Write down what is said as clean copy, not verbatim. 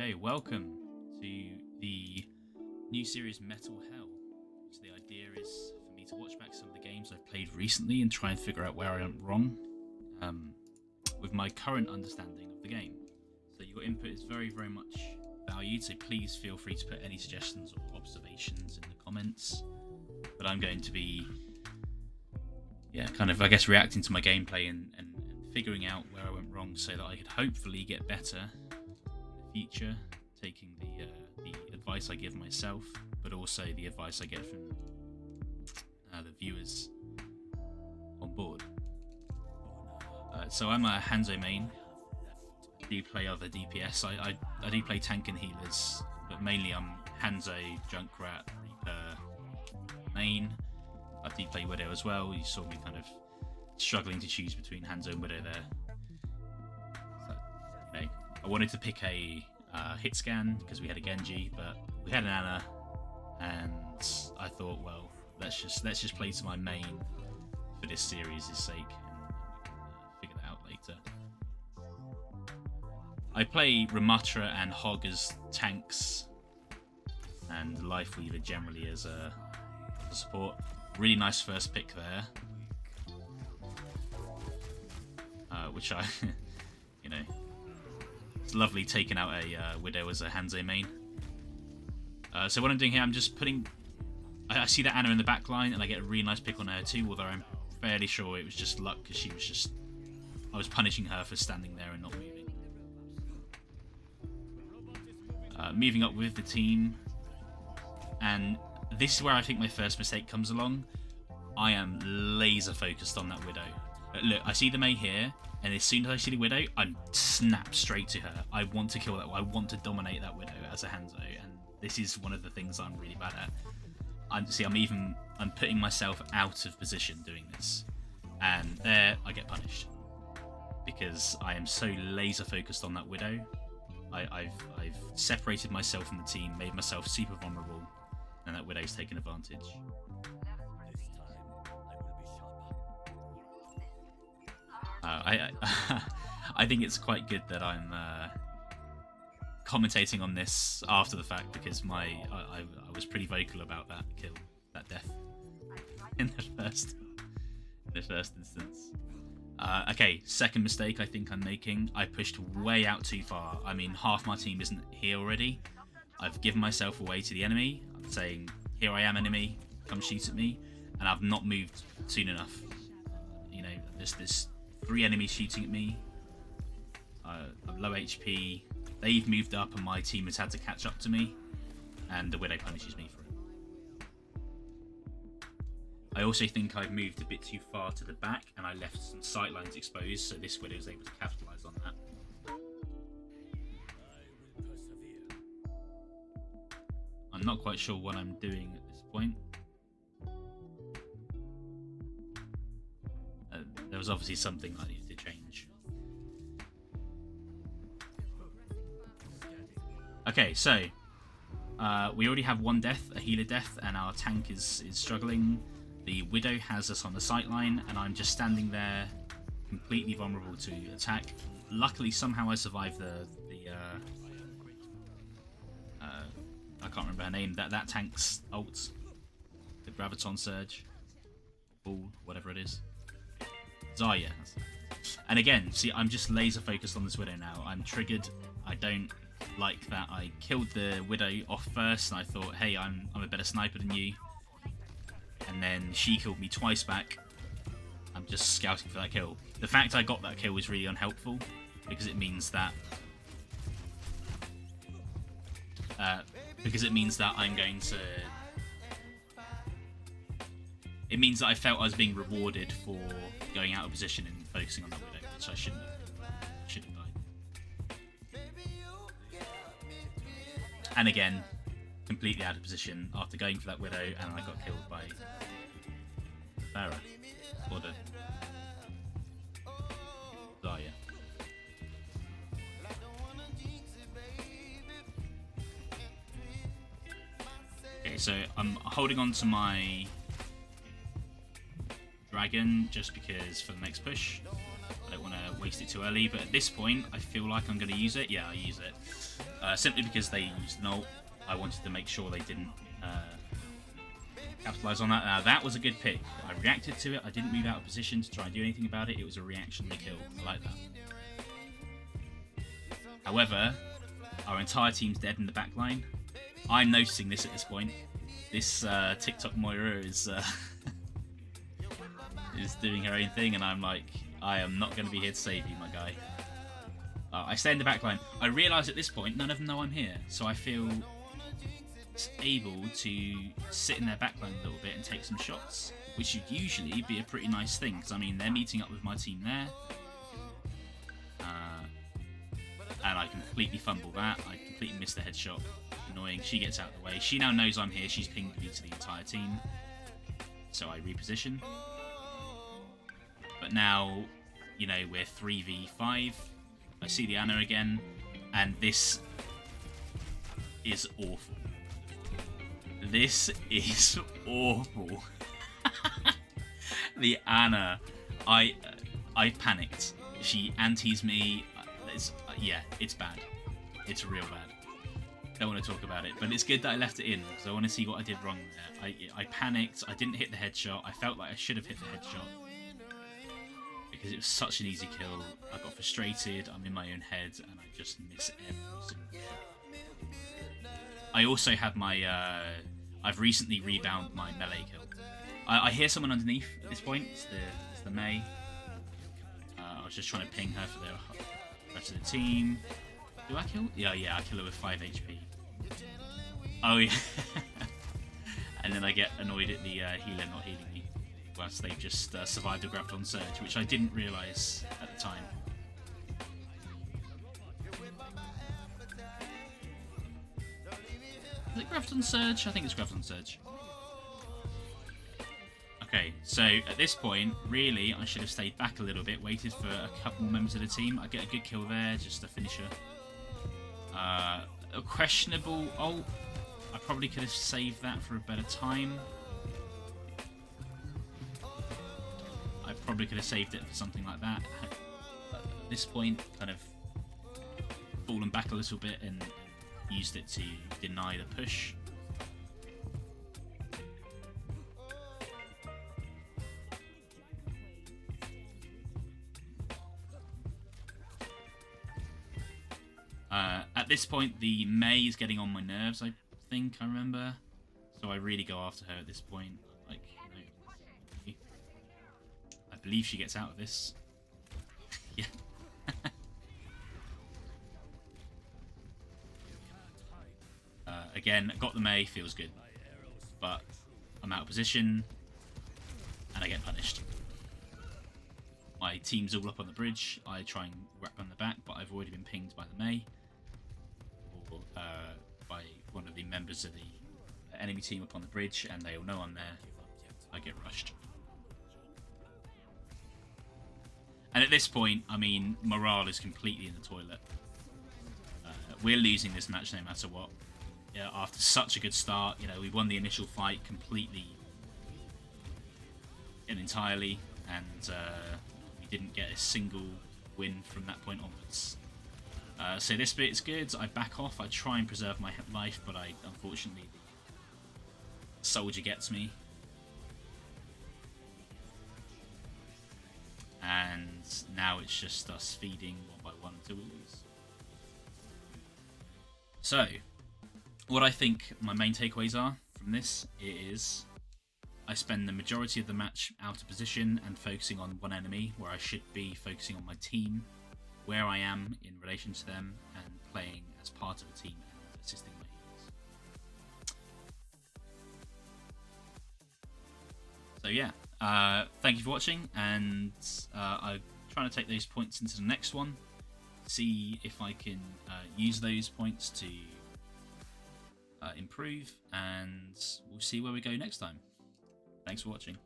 Okay, welcome to the new series Metal Hell. So the idea is for me to watch back some of the games I've played recently and try and figure out where I went wrong with my current understanding of the game. So your input is very, very much valued, so please feel free to put any suggestions or observations in the comments. But I'm going to be, reacting to my gameplay and figuring out where I went wrong so that I could hopefully get better future, taking the advice I give myself, but also the advice I get from the viewers on board. So I'm a Hanzo main. I do play other DPS. I do play tank and healers, but mainly I'm Hanzo, Junkrat, Reaper main. I do play Widow as well. You saw me kind of struggling to choose between Hanzo and Widow there. So, I wanted to pick a hit scan because we had a Genji, but we had an Ana, and I thought, well, let's just play to my main for this series' sake, and figure that out later. I play Ramatra and Hog as tanks, and Lifeweaver generally as a support. Really nice first pick there, which I, it's lovely taking out a Widow as a Hanzo main. So what I'm doing here, I'm just putting... I see that Ana in the back line, and I get a really nice pick on her too, although I'm fairly sure it was just luck, because she was just... I was punishing her for standing there and not moving. Moving up with the team, and this is where I think my first mistake comes along. I am laser focused on that Widow. Look, I see the Mei here, and as soon as I see the Widow, I snap straight to her. I want to kill that. I want to dominate that Widow as a Hanzo, and this is one of the things I'm really bad at. I'm putting myself out of position doing this, and there I get punished because I am so laser focused on that Widow. I've separated myself from the team, made myself super vulnerable, and that Widow's taken advantage. I think it's quite good that I'm commentating on this after the fact, because I was pretty vocal about that kill, that death in the first instance. Okay, second mistake I think I'm making. I pushed way out too far. I mean, half my team isn't here already. I've given myself away to the enemy. I'm saying, here I am, enemy, come shoot at me, and I've not moved soon enough. There's 3 enemies shooting at me. I'm low HP. They've moved up, and my team has had to catch up to me, and the Widow punishes me for it. I also think I've moved a bit too far to the back, and I left some sightlines exposed, so this Widow is able to capitalise on that. I'm not quite sure what I'm doing at this point. There was obviously something I needed to change. Okay, so we already have one death, a healer death, and our tank is struggling. The Widow has us on the sight line, and I'm just standing there, completely vulnerable to attack. Luckily, somehow I survived the I can't remember her name. That tank's ult, the Graviton Surge, Ball, whatever it is. Zarya. And again, see, I'm just laser focused on this Widow now. I'm triggered. I don't like that I killed the Widow off first, and I thought, hey, I'm a better sniper than you. And then she killed me twice back. I'm just scouting for that kill. The fact I got that kill was really unhelpful, because it means that I'm going to... It means that I felt I was being rewarded for going out of position and focusing on that Widow, which I shouldn't have died. And again, completely out of position after going for that Widow, and I got killed by Farah. Or the Zarya. Okay, so I'm holding on to my dragon just because for the next push. I don't want to waste it too early, but at this point, I feel like I'm going to use it. Yeah, I use it. Simply because they used an ult, I wanted to make sure they didn't capitalise on that. Now, that was a good pick. I reacted to it. I didn't move out of position to try and do anything about it. It was a reactionary kill. I like that. However, our entire team's dead in the back line. I'm noticing this at this point. This TikTok Moira is is doing her own thing, and I'm like, I am not going to be here to save you, my guy. I stay in the back line. I realise at this point, none of them know I'm here, so I feel able to sit in their back line a little bit and take some shots, which would usually be a pretty nice thing, because I mean, they're meeting up with my team there. And I completely fumble that. I completely miss the headshot. Annoying. She gets out of the way. She now knows I'm here. She's pinged me to the entire team. So I reposition. But now, you know, we're 3v5. I see the Ana again. And this is awful. This is awful. The Ana. I panicked. She antis me. Yeah, it's bad. It's real bad. Don't want to talk about it, but it's good that I left it in because I want to see what I did wrong there. I panicked. I didn't hit the headshot. I felt like I should have hit the headshot because it was such an easy kill. I got frustrated. I'm in my own head, and I just miss every single shot. I also have my. I've recently rebound my melee kill. I hear someone underneath at this point. It's the Mei. I was just trying to ping her for the rest of the team. Do I kill? Yeah, I kill her with 5 HP. Oh yeah. And then I get annoyed at the healer not healing me, whilst they've just survived a Graviton Surge, which I didn't realise at the time. Is it Graviton Surge? I think it's Graviton Surge. Okay, so at this point, really, I should have stayed back a little bit, waited for a couple more members of the team. I get a good kill there, just a finisher. A questionable ult. I probably could have saved that for a better time. I probably could have saved it for something like that. At this point, kind of fallen back a little bit and used it to deny the push. At this point, the Mei is getting on my nerves, I think I remember. So I really go after her at this point. Like, no. I believe she gets out of this. Yeah. Again, got the Mei, feels good. But I'm out of position, and I get punished. My team's all up on the bridge. I try and wrap on the back, but I've already been pinged by the Mei. Or by one of the members of the enemy team up on the bridge, and they all know I'm there. I get rushed. And at this point, I mean, morale is completely in the toilet. We're losing this match no matter what. Yeah, after such a good start, you know, we won the initial fight completely and entirely, and we didn't get a single win from that point onwards. So this bit is good. I back off. I try and preserve my life, but unfortunately, the soldier gets me. And now it's just us feeding one by one until we lose. So, what I think my main takeaways are from this is I spend the majority of the match out of position and focusing on one enemy, where I should be focusing on my team, where I am in relation to them, and playing as part of a team and assisting my healers. So yeah, thank you for watching, and I'm trying to take those points into the next one, see if I can use those points to improve, and we'll see where we go next time. Thanks for watching.